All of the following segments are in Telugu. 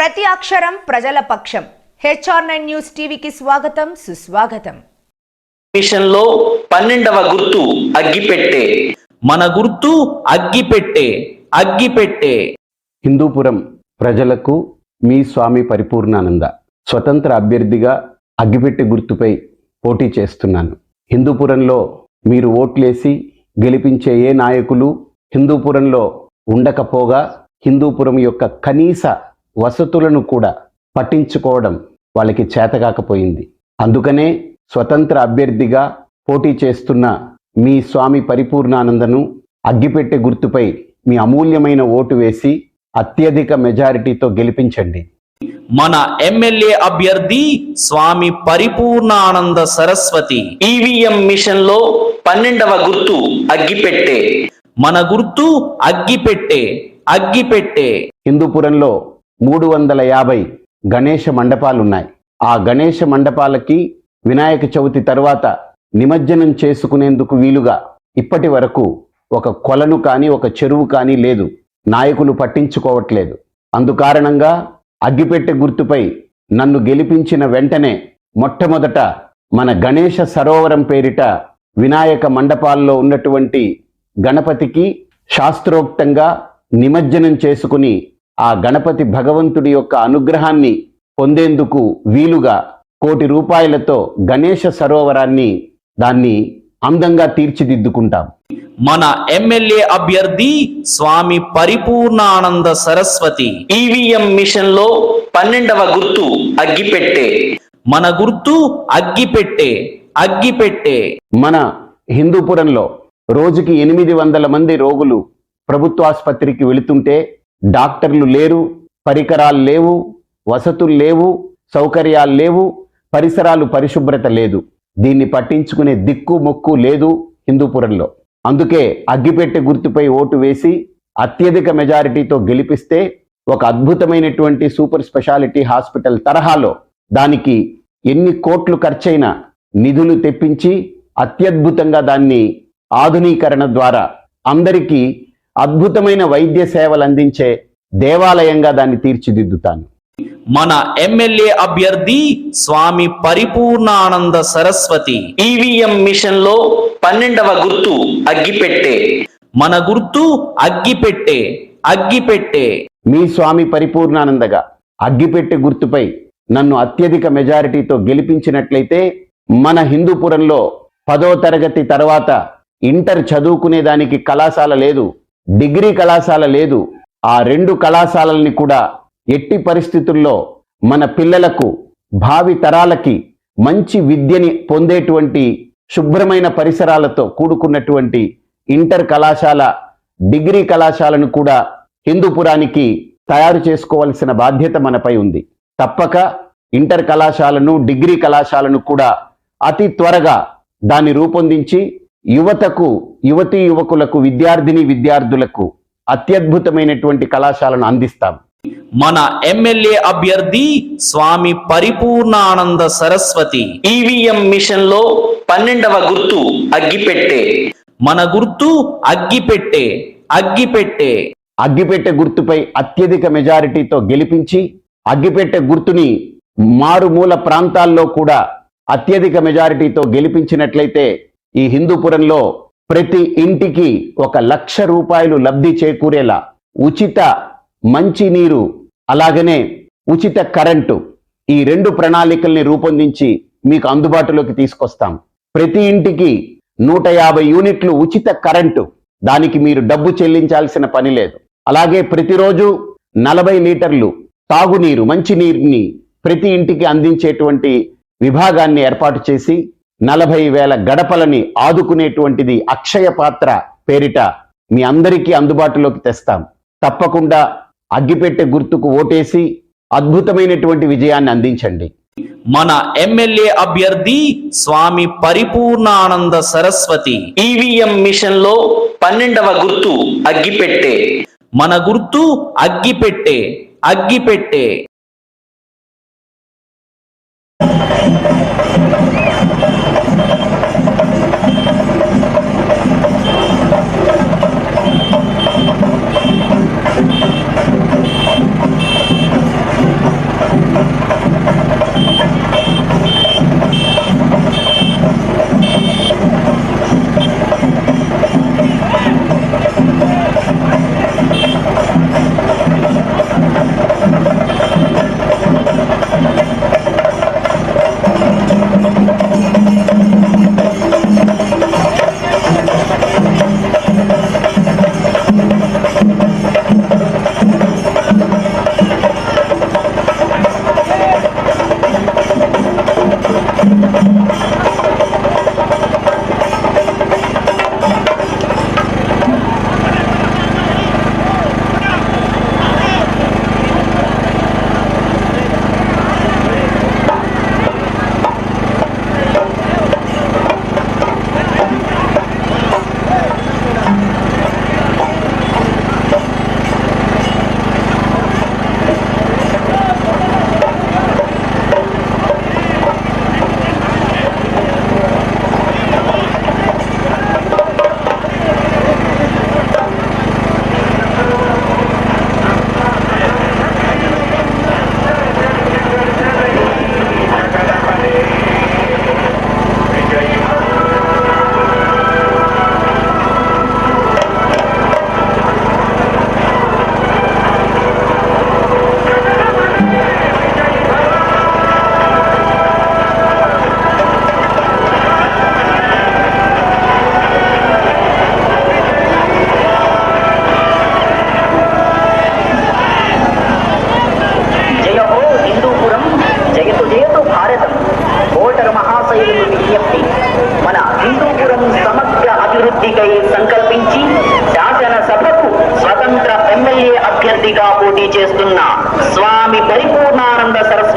ప్రతి అక్షరం ప్రజల పక్షం. HR9 న్యూస్ టీవీకి స్వాగతం, సుస్వాగతం. మిషన్లో 12వ గుర్తు అగ్గిపెట్టె. మన గుర్తు అగ్గిపెట్టె. అగ్గిపెట్టె. హిందూపురం ప్రజలకు మీ స్వామి పరిపూర్ణానంద. స్వతంత్ర అభ్యర్థిగా అగ్గిపెట్టె గుర్తుపై పోటీ చేస్తున్నాను. హిందూపురంలో మీరు ఓట్లేసి గెలిపించే ఏ నాయకులు హిందూపురంలో ఉండకపోగా హిందూపురం యొక్క కనీస వసతులను కూడా పట్టించుకోవడం వాళ్ళకి చేతకాకపోయింది. అందుకనే స్వతంత్ర అభ్యర్థిగా పోటీ చేస్తున్న మీ స్వామి పరిపూర్ణానందను అగ్గిపెట్టె గుర్తుపై మీ అమూల్యమైన ఓటు వేసి అత్యధిక మెజారిటీతో గెలిపించండి. మన ఎమ్మెల్యే అభ్యర్థి స్వామి పరిపూర్ణానంద సరస్వతి. ఈవీఎం మిషన్లో 12వ గుర్తు అగ్గిపెట్టె. మన గుర్తు అగ్గిపెట్టె. అగ్గిపెట్టె. హిందూపురంలో 350 గణేష మండపాలున్నాయి. ఆ గణేష మండపాలకి వినాయక చవితి తర్వాత నిమజ్జనం చేసుకునేందుకు వీలుగా ఇప్పటి వరకు ఒక కొలను కానీ ఒక చెరువు కానీ లేదు. నాయకులు పట్టించుకోవట్లేదు. అందుకారణంగా అగ్గిపెట్టె గుర్తుపై నన్ను గెలిపించిన వెంటనే మొట్టమొదట మన గణేష సరోవరం పేరిట వినాయక మండపాల్లో ఉన్నటువంటి గణపతికి శాస్త్రోక్తంగా నిమజ్జనం చేసుకుని ఆ గణపతి భగవంతుడి యొక్క అనుగ్రహాన్ని పొందేందుకు వీలుగా ₹1,00,00,000 గణేష సరోవరాన్ని దాన్ని అందంగా తీర్చిదిద్దుకుంటాం. మన ఎమ్మెల్యే అభ్యర్థి స్వామి పరిపూర్ణానంద సరస్వతి. ఈవీఎం మిషన్లో 12వ గుర్తు అగ్గిపెట్టె. మన గుర్తు అగ్గిపెట్టె. అగ్గిపెట్టె. మన హిందూపురంలో రోజుకి 800 మంది రోగులు ప్రభుత్వాసుపత్రికి వెళుతుంటే డాక్టర్లు లేరు, పరికరాలు లేవు, వసతులు లేవు, సౌకర్యాలు లేవు, పరిసరాలు పరిశుభ్రత లేదు. దీన్ని పట్టించుకునే దిక్కు మొక్కు లేదు హిందూపురంలో. అందుకే అగ్గిపెట్టె గుర్తుపై ఓటు వేసి అత్యధిక మెజారిటీతో గెలిపిస్తే ఒక అద్భుతమైనటువంటి సూపర్ స్పెషాలిటీ హాస్పిటల్ తరహాలో దానికి ఎన్ని కోట్లు ఖర్చైనా నిధులు తెప్పించి అత్యద్భుతంగా దాన్ని ఆధునీకరణ ద్వారా అందరికీ అద్భుతమైన వైద్య సేవలు అందించే దేవాలయంగా దాన్ని తీర్చిదిద్దుతాను. మన ఎమ్మెల్యే అభ్యర్థి స్వామి పరిపూర్ణానంద సరస్వతి. ఈవీఎం మిషన్లో 12వ గుర్తు అగ్గిపెట్టె. మన గుర్తు అగ్గిపెట్టె. అగ్గిపెట్టె. మీ స్వామి పరిపూర్ణానందగా అగ్గిపెట్టె గుర్తుపై నన్ను అత్యధిక మెజారిటీతో గెలిపించినట్లయితే మన హిందూపురంలో 10వ తరగతి తర్వాత ఇంటర్ చదువుకునేదానికి కళాశాల లేదు, డిగ్రీ కళాశాల లేదు. ఆ 2 కళాశాలల్ని కూడా ఎట్టి పరిస్థితుల్లో మన పిల్లలకు భావి తరాలకి మంచి విద్యని పొందేటువంటి శుభ్రమైన పరిసరాలతో కూడుకున్నటువంటి ఇంటర్ కళాశాల, డిగ్రీ కళాశాలను కూడా హిందూపురానికి తయారు చేసుకోవాల్సిన బాధ్యత మనపై ఉంది. తప్పక ఇంటర్ కళాశాలను, డిగ్రీ కళాశాలను కూడా అతి త్వరగా దాన్ని రూపొందించి యువతకు, యువతీ యువకులకు, విద్యార్థులకు అత్యద్భుతమైనటువంటి కళాశాలను అందిస్తాం. మన ఎమ్మెల్యే అభ్యర్థి స్వామి పరిపూర్ణానంద సరస్వతి. ఈవీఎం మిషన్లో 12వ గుర్తు అగ్గిపెట్టె. మన గుర్తు అగ్గిపెట్టె. అగ్గిపెట్టె. అగ్గిపెట్టె గుర్తుపై అత్యధిక మెజారిటీతో గెలిపించి అగ్గిపెట్టె గుర్తుని మారుమూల ప్రాంతాల్లో కూడా అత్యధిక మెజారిటీతో గెలిపించినట్లయితే ఈ హిందూపురంలో ప్రతి ఇంటికి ₹1,00,000 లబ్ధి చేకూరేలా ఉచిత మంచినీరు, అలాగనే ఉచిత కరెంటు, ఈ 2 ప్రణాళికల్ని రూపొందించి మీకు అందుబాటులోకి తీసుకొస్తాం. ప్రతి ఇంటికి 150 యూనిట్లు ఉచిత కరెంటు, దానికి మీరు డబ్బు చెల్లించాల్సిన పని లేదు. అలాగే ప్రతిరోజు 40 లీటర్లు తాగునీరు, మంచినీరుని ప్రతి ఇంటికి అందించేటువంటి విభాగాన్ని ఏర్పాటు చేసి 40,000 గడపలని ఆదుకునేటువంటిది అక్షయ పాత్ర పేరిట మీ అందరికీ అందుబాటులోకి తెస్తాం. తప్పకుండా అగ్గిపెట్టె గుర్తుకు ఓటేసి అద్భుతమైనటువంటి విజయాన్ని అందించండి. మన ఎమ్మెల్యే అభ్యర్థి స్వామి పరిపూర్ణానంద సరస్వతి. ఈవీఎం మిషన్లో 12వ గుర్తు అగ్గిపెట్టె. మన గుర్తు అగ్గిపెట్టె. అగ్గిపెట్టె.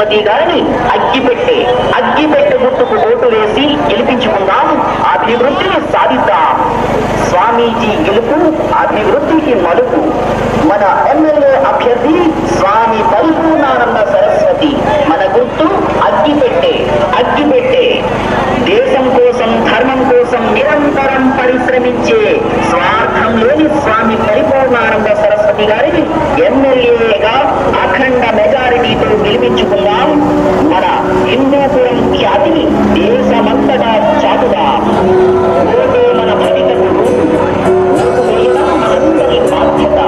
సరస్వతి గారిని అగ్గిపెట్టె గుర్తుకు ఓటు వేసి గెలిపించుకుందాం, అభివృద్ధిని సాధిద్దాం. స్వామీజీ గెలుపు అభివృద్ధికి మలుపు. మన ఎమ్మెల్యే అభ్యర్థి స్వామి పరిపూర్ణానంద సరస్వతి. మన గుర్తు అగ్గిపెట్టె. దేశం కోసం, ధర్మం కోసం నిరంతరం పరిశ్రమించే స్వార్థం లేని స్వామి పరిపూర్ణానంద సరస్వతి గారిని ఎమ్మెల్యేగా అఖండ మెజారిటీతో గెలిపించుకుందాం. మన హిందూపురం ఖ్యాతిని దేశమంతటా చాటుదాం. ఓటే మన భవితకు ఓటు వేయడం మనందరి బాధ్యత.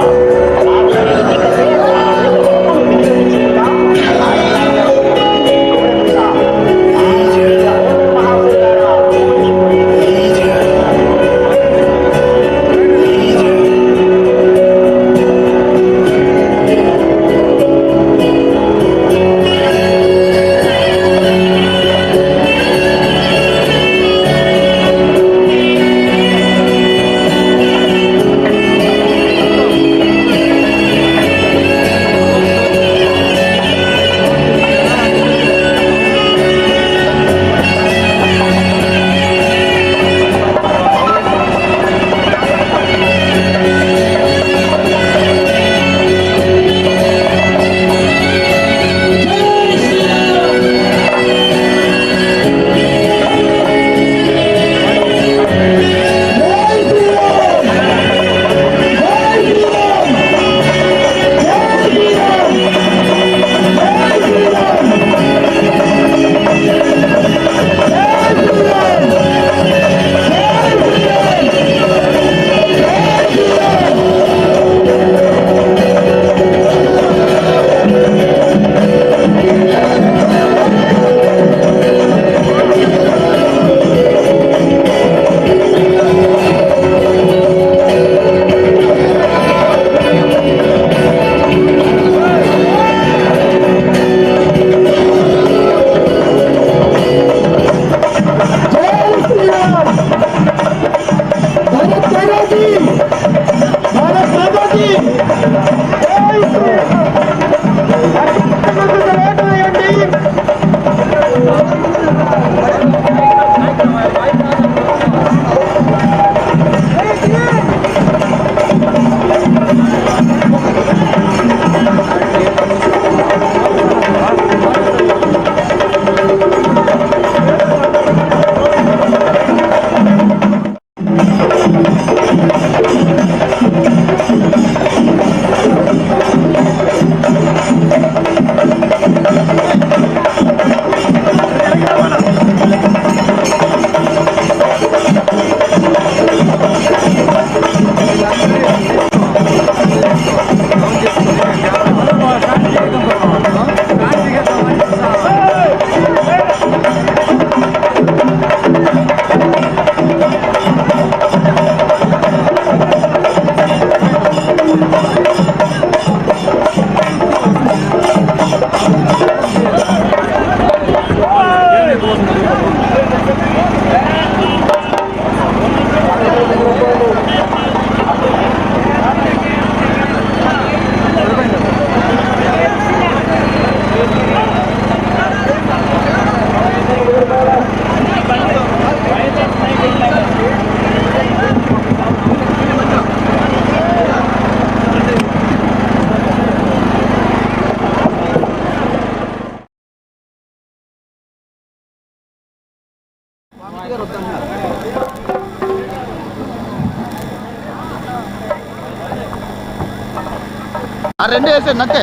రెండు వేసే నట్టే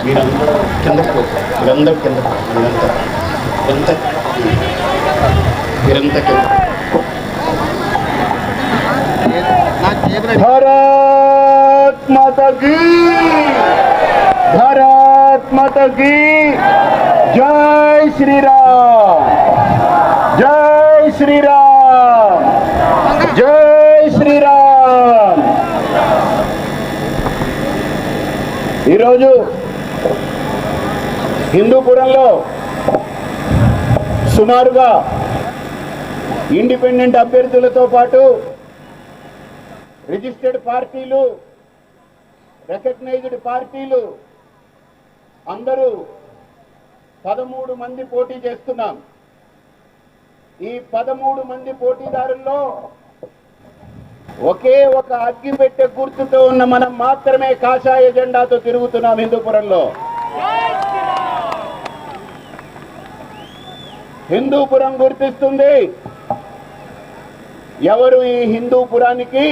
भारत माता की जय श्री राम, जय श्री राम, जय श्री राम. ఈరోజు హిందూపురంలో సుమారుగా ఇండిపెండెంట్ అభ్యర్థులతో పాటు రిజిస్టర్డ్ పార్టీలు, రికగ్నైజ్డ్ పార్టీలు అందరూ 13 మంది పోటీ చేస్తున్నాం. ఈ 13 మంది పోటీదారుల్లో ఒకే ఒక అగ్గిపెట్టె గుర్తుతో ఉన్న మనం మాత్రమే కాషాయ జెండాతో తిరుగుతున్నాం హిందూపురంలో. హిందూపురం గుర్తిస్తుంది ఎవరు ఈ హిందూపురానికి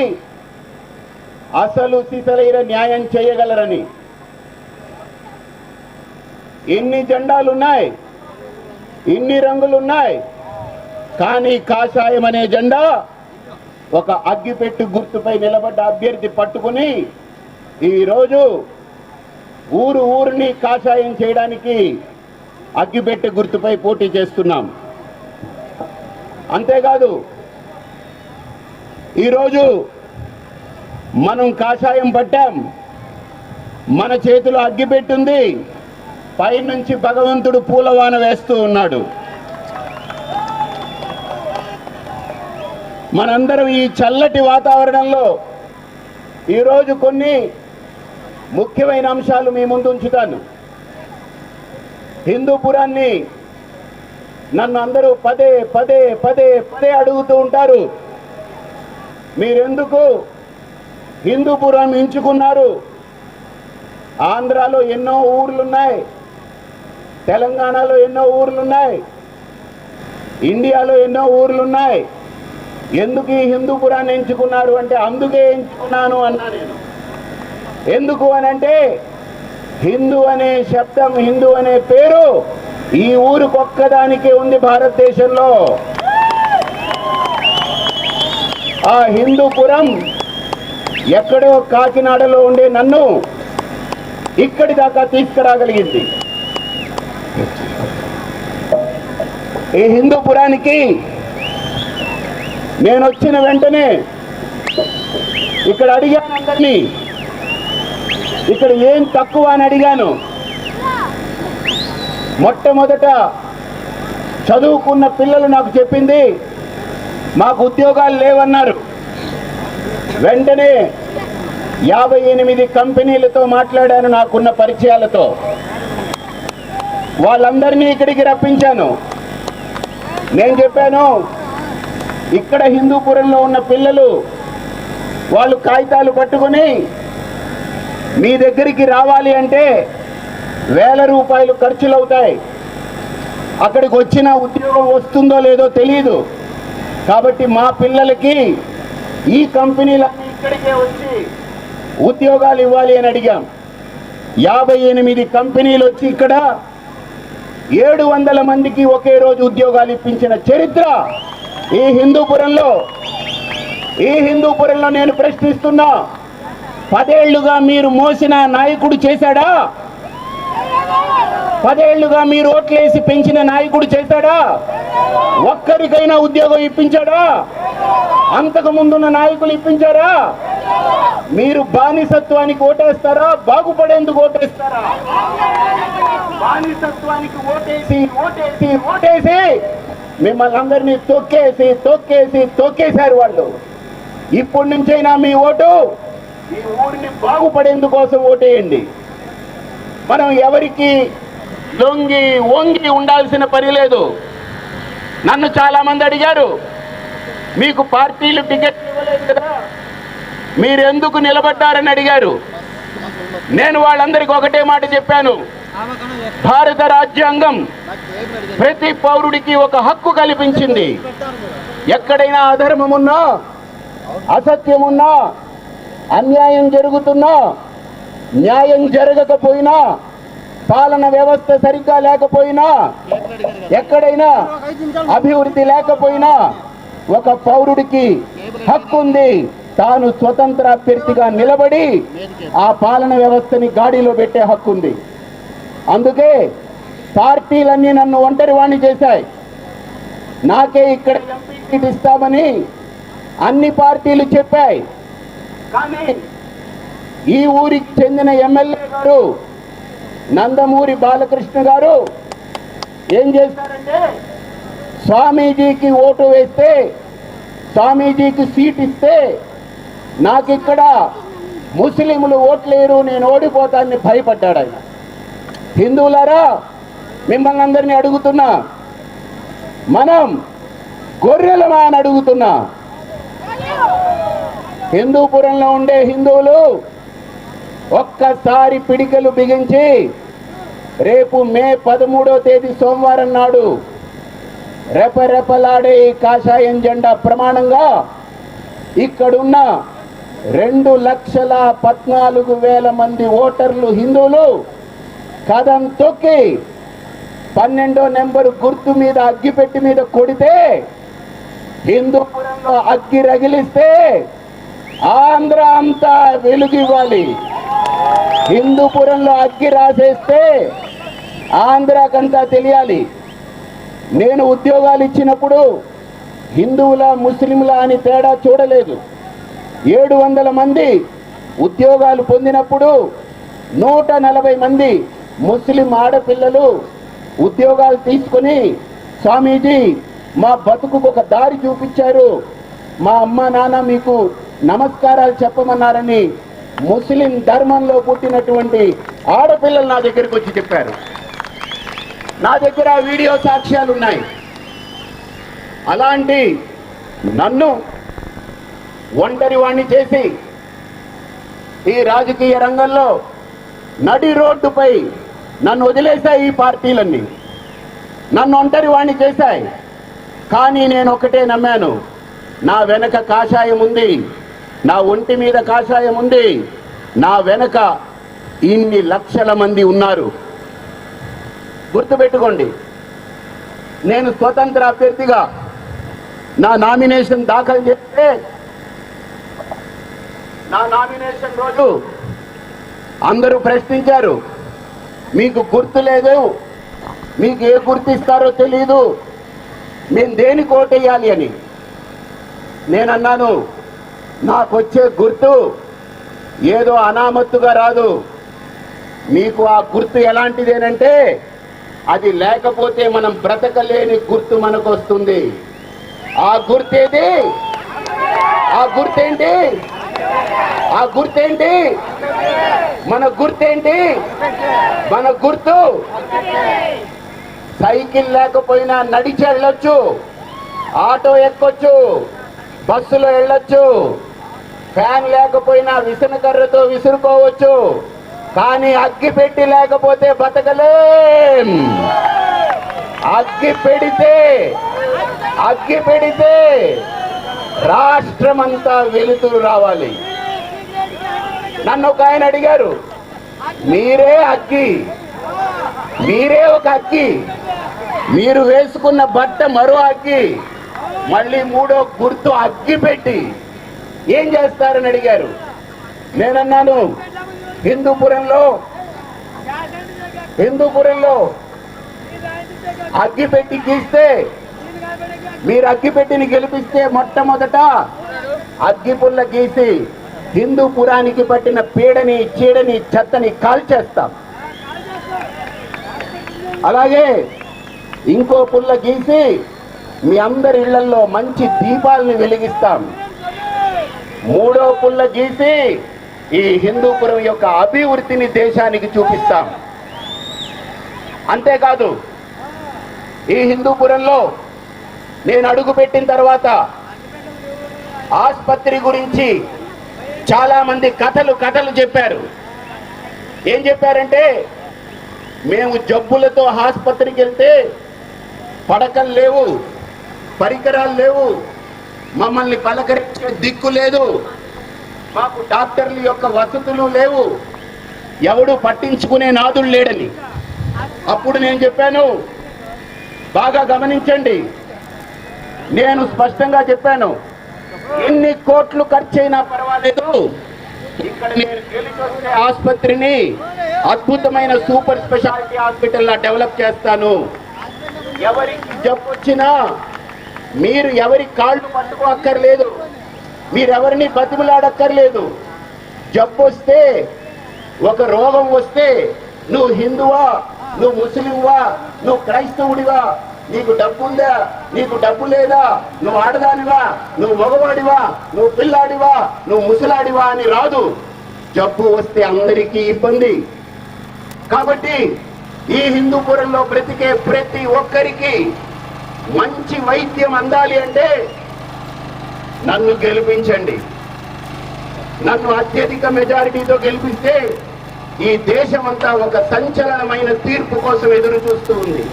అసలు సిసలైన న్యాయం చేయగలరని. ఇన్ని జెండాలున్నాయి, ఇన్ని రంగులున్నాయి, కానీ కాషాయం అనే జెండా ఒక అగ్గిపెట్టు గుర్తుపై నిలబడ్డ అభ్యర్థి పట్టుకుని ఈరోజు ఊరిని కాషాయం చేయడానికి అగ్గిపెట్టె గుర్తుపై పోటీ చేస్తున్నాం. అంతేకాదు ఈరోజు మనం కాషాయం పట్టాం, మన చేతిలో అగ్గిపెట్టుంది, పైనుంచి భగవంతుడు పూలవాన వేస్తూ ఉన్నాడు. మనందరం ఈ చల్లటి వాతావరణంలో ఈరోజు కొన్ని ముఖ్యమైన అంశాలు మీ ముందు ఉంచుతాను. హిందూపురాన్ని నన్ను అందరూ పదే పదే పదే పదే అడుగుతూ ఉంటారు, మీరెందుకు హిందూపురం ఎంచుకున్నారు? ఆంధ్రాలో ఎన్నో ఊర్లున్నాయి, తెలంగాణలో ఎన్నో ఊర్లున్నాయి, ఇండియాలో ఎన్నో ఊర్లున్నాయి, ఎందుకు ఈ హిందూపురాన్ని ఎంచుకున్నారు అంటే అందుకే ఎంచుకున్నాను అన్నా నేను. ఎందుకు అనంటే హిందూ అనే శబ్దం, హిందూ అనే పేరు ఈ ఊరికొక్కదానికే ఉంది భారతదేశంలో. ఆ హిందూపురం ఎక్కడో కాకినాడలో ఉండే నన్ను ఇక్కడి దాకా తీసుకురాగలిగింది. ఈ హిందూపురానికి నేను వచ్చిన వెంటనే ఇక్కడ అడిగాను అందరినీ, ఇక్కడ ఏం తక్కువ అని అడిగాను. మొట్టమొదట చదువుకున్న పిల్లలు నాకు చెప్పింది మాకు ఉద్యోగాలు లేవన్నారు. వెంటనే 58 కంపెనీలతో మాట్లాడాను నాకున్న పరిచయాలతో. వాళ్ళందరినీ ఇక్కడికి రప్పించాను. నేను చెప్పాను, ఇక్కడ హిందూపురంలో ఉన్న పిల్లలు వాళ్ళు కాగితాలు పట్టుకొని మీ దగ్గరికి రావాలి అంటే వేల రూపాయలు ఖర్చులు అవుతాయి. అక్కడికి వచ్చిన ఉద్యోగం వస్తుందో లేదో తెలియదు. కాబట్టి మా పిల్లలకి ఈ కంపెనీలన్నీ ఇక్కడికే వచ్చి ఉద్యోగాలు ఇవ్వాలి అని అడిగాం. 58 కంపెనీలు వచ్చి ఇక్కడ 700 మందికి ఒకే రోజు ఉద్యోగాలు ఇప్పించిన చరిత్ర ఈ హిందూపురంలో. ఈ హిందూపురంలో నేను ప్రశ్నిస్తున్నా, 10 ఏళ్లుగా మీరు మోసిన నాయకుడు చేశాడా? 10 ఏళ్లుగా మీరు ఓట్లేసి పెంచిన నాయకుడు చేశాడా? ఒక్కరికైనా ఉద్యోగం ఇప్పించాడా? అంతకు ముందున్న నాయకులు ఇప్పించారా? మీరు బానిసత్వానికి ఓటేస్తారా, బాగుపడేందుకు ఓటేస్తారా? బానిసత్వానికి ఓటేసి ఓటేసి ఓటేసి మిమ్మల్ని అందరినీ తొక్కేశారు వాళ్ళు. ఇప్పటి నుంచైనా మీ ఓటు ఈ ఊరిని బాగుపడేందుకోసం ఓటేయండి. మనం ఎవరికి లొంగి వంగి ఉండాల్సిన పని లేదు. నన్ను చాలా మంది అడిగారు, మీకు పార్టీలు టికెట్ ఇవ్వలేదు కదా, మీరెందుకు నిలబడ్డారని అడిగారు. నేను వాళ్ళందరికీ ఒకటే మాట చెప్పాను, భారత రాజ్యాంగం ప్రతి పౌరుడికి ఒక హక్కు కల్పించింది. ఎక్కడైనా అధర్మం ఉన్నా, అసత్యం ఉన్నా, అన్యాయం జరుగుతున్నా, న్యాయం జరగకపోయినా, పాలన వ్యవస్థ సరిగ్గా లేకపోయినా, ఎక్కడైనా అభివృద్ధి లేకపోయినా ఒక పౌరుడికి హక్కు ఉంది. తాను స్వతంత్ర అభ్యర్థిగా నిలబడి ఆ పాలన వ్యవస్థని గాడిలో పెట్టే హక్కు ఉంది. అందుకే పార్టీలన్నీ నన్ను ఒంటరివాణ్ణి చేశాయి. నాకే ఇక్కడ ఎంపీ సీట్ ఇస్తామని అన్ని పార్టీలు చెప్పాయి. కానీ ఈ ఊరికి చెందిన ఎమ్మెల్యే గారు నందమూరి బాలకృష్ణ గారు ఏం చేశారంటే, స్వామీజీకి ఓటు వేస్తే, స్వామీజీకి సీట్ ఇస్తే నాకు ఇక్కడ ముస్లింలు ఓట్లేరు, నేను ఓడిపోతానని భయపడ్డాడు ఆయన. హిందువులారా, మిమ్మల్ని అందరినీ అడుగుతున్నా, మనం గొర్రెలమా అని అడుగుతున్నా. హిందూపురంలో ఉండే హిందువులు ఒక్కసారి పిడికలు బిగించి రేపు మే 13వ తేదీ సోమవారం నాడు రెపరెపలాడే ఈ కాషాయం జెండా ప్రమాణంగా ఇక్కడున్న 2,14,000 మంది ఓటర్లు హిందువులు కదం తొక్కి 12వ నెంబరు గుర్తు మీద అగ్గిపెట్టి మీద కొడితే, హిందూపురంలో అగ్గి రగిలిస్తే ఆంధ్ర అంతా వెలుగివ్వాలి. హిందూపురంలో అగ్గి రాసేస్తే ఆంధ్రాకంతా తెలియాలి. నేను ఉద్యోగాలు ఇచ్చినప్పుడు హిందువుల ముస్లింల అని తేడా చూడలేదు. 700 మంది ఉద్యోగాలు పొందినప్పుడు 140 మంది ముస్లిం ఆడపిల్లలు ఉద్యోగాలు తీసుకొని, స్వామీజీ మా బతుకుకు ఒక దారి చూపించారు, మా అమ్మ నాన్న మీకు నమస్కారాలు చెప్పమన్నారని ముస్లిం ధర్మంలో పుట్టినటువంటి ఆడపిల్లలు నా దగ్గరికి వచ్చి చెప్పారు. నా దగ్గర వీడియో సాక్ష్యాలు ఉన్నాయి. అలాంటి నన్ను ఒంటరి వాణ్ణి చేసి ఈ రాజకీయ రంగంలో నడి రోడ్డుపై నన్ను వదిలేశాయి ఈ పార్టీలన్నీ, నన్ను ఒంటరి వాణ్ణి చేశాయి. కానీ నేను ఒకటే నమ్మాను, నా వెనక కాషాయం ఉంది, నా ఒంటి మీద కాషాయం ఉంది, నా వెనక ఇన్ని లక్షల మంది ఉన్నారు. గుర్తుపెట్టుకోండి, నేను స్వతంత్ర అభ్యర్థిగా నా నామినేషన్ దాఖలు చేస్తే నా నామినేషన్ రోజు అందరూ ప్రశ్నించారు, మీకు గుర్తు లేదు, మీకు ఏ గుర్తు ఇస్తారో తెలియదు, మేము దేనికి ఓటేయాలి అని. నేనన్నాను, నాకు వచ్చే గుర్తు ఏదో అనామత్తుగా రాదు, మీకు ఆ గుర్తు ఎలాంటిదేనంటే అది లేకపోతే మనం బ్రతకలేని గుర్తు మనకు వస్తుంది. ఆ గుర్తేది? ఆ గుర్తేంటి? ఆ గుర్తేంటి? మన గుర్తేంటి? మన గుర్తు సైకిల్ లేకపోయినా నడిచి వెళ్ళొచ్చు, ఆటో ఎక్కొచ్చు, బస్సులో వెళ్ళొచ్చు, ఫ్యాన్ లేకపోయినా విసనకర్రతో విసురుకోవచ్చు, కానీ అగ్గి పెట్టి లేకపోతే బతకలేం. అగ్గి పెడితే రాష్ట్రమంతా వెలుతురు రావాలి. నన్ను ఒక ఆయన అడిగారు, మీరే అగ్గి, మీరే ఒక అగ్గి, మీరు వేసుకున్న బట్ట మరో అగ్గి, మళ్ళీ మూడో గుర్తు అగ్గి పెట్టి ఏం చేస్తారని అడిగారు. నేనన్నాను, హిందూపురంలో అగ్గిపెట్టి గీస్తే, మీరు అగ్గిపెట్టిని గెలిపిస్తే మొట్టమొదట అగ్గిపుల్ల గీసి హిందూపురానికి పట్టిన పీడని, చీడని, చెత్తని కాల్చేస్తాం. అలాగే ఇంకో పుల్ల గీసి మీ అందరి ఇళ్లలో మంచి దీపాలను వెలిగిస్తాం. మూడో పుల్ల గీసి ఈ హిందూపురం యొక్క అభివృద్ధిని దేశానికి చూపిస్తాం. అంతేకాదు, ఈ హిందూపురంలో నేను అడుగుపెట్టిన తర్వాత ఆసుపత్రి గురించి చాలా మంది కథలు చెప్పారు. ఏం చెప్పారంటే, మేము జబ్బులతో ఆసుపత్రికి వెళ్తే పడకలు లేవు, పరికరాలు లేవు, మమ్మల్ని పలకరించే దిక్కు లేదు, మాకు డాక్టర్ల యొక్క వసతులు లేవు, ఎవడు పట్టించుకునే నాదుడు లేడని. అప్పుడు నేను చెప్పాను, బాగా గమనించండి, నేను స్పష్టంగా చెప్పాను, ఎన్ని కోట్లు ఖర్చు అయినా పర్వాలేదు, ఇక్కడ నేను గెలిచొచ్చే ఆసుపత్రిని అద్భుతమైన సూపర్ స్పెషాలిటీ హాస్పిటల్లా డెవలప్ చేస్తాను. ఎవరికి జబ్బు వచ్చినా మీరు ఎవరి కాళ్ళు పట్టుకోక్కర్లేదు, మీరెవరిని బతిమలాడక్కర్లేదు. జబ్బు వస్తే, ఒక రోగం వస్తే, నువ్వు హిందువా, నువ్వు ముస్లింవా, నువ్వు క్రైస్తవుడివా, నీకు డబ్బుందా, నీకు డబ్బు లేదా, నువ్వు ఆడదానివా, నువ్వు మగవాడివా, నువ్వు పిల్లాడివా, నువ్వు ముసలాడివా అని రాదు. జబ్బు వస్తే అందరికీ ఇబ్బంది. కాబట్టి ఈ హిందూపురంలో బ్రతికే ప్రతి ఒక్కరికి మంచి వైద్యం అందాలి అంటే నన్ను గెలిపించండి. నన్ను అత్యధిక మెజారిటీతో గెలిపిస్తే ఈ దేశమంతా ఒక సంచలనమైన తీర్పు కోసం ఎదురు చూస్తూ ఉంది.